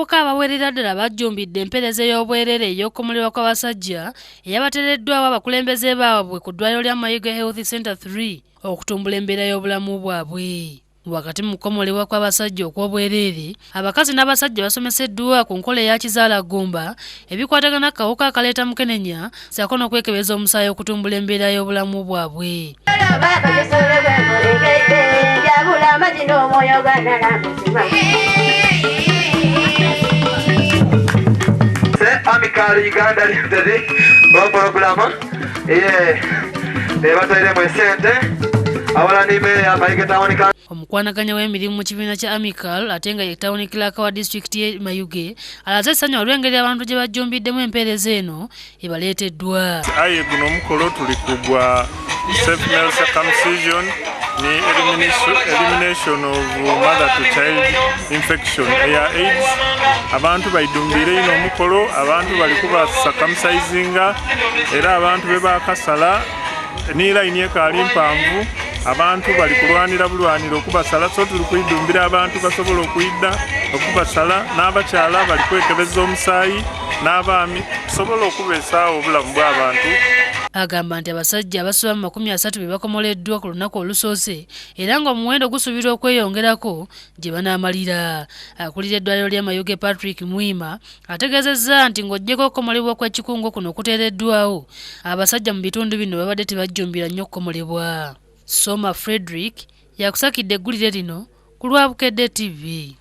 Abavubuka abawerera ddala bajjumbidde empeereza ey'obwereere ey'okukomolebwa kw'abasajja eyabateereddwawo abakulembeze baabwe ku ddwaliro lya Mayuge Health Center 3 okutumbula embeera y'obulamu bwabwe. Wakati mu kukomolebwa kw'abasajja okw'obwereere, abakazi n'abasajja basomeseddwa ku nkola eya kizaalaggumba ebikwatagana akawuka akaleeta mukenenya ssaako n'okwekebeza omusaayi okutumbula embeera y'obulamu bwabwe. Amical Uganda Limited programa batwairemu esente abalanime ya Mayuge Town. Omukwanaganya w'emirimu mu kibiina kya Amical ate nga ye Town Clerk wa disitulikiti y'e Mayuge alaze essanyu olw'engeri abantu gye bajjumbiddemu empeereza eno ebaleeteddwa. Aye guno omukolo tuli kugwa safe male circumcision ni elimination of mother to child infection eya AIDS. Abantu baidumbire ino omukolo, abantu bali kuba circumcisinga era abantu be bakasala ni line ekaali mpanvu. Abantu bali kulwanira bulwanira okubasala, so tuli kuidumbira abantu basobola okubasala n'abakyala bali kwekebeza omusaayi n'abaami tusobola okubeesaawo obulamu bw'abantu. Agamba nti abasajja abasoba mu 30 be bakomoleddwa ku lunaku olusoose era ng'omuwendo gusuubirwa okweyongerako gye banaamalira. Akulira eddwaliro lya Mayuge Patrick Mwima ategeezezza nti ng'oggyeko okukomolebwa kw'ekikungo kuno okuteereddwawo, abasajja mu bitundu bino babadde tebajjumbira nnyo okukomolebwa. Soma Frederick yakusakidde eggulire lino ku Lwabukedde TV.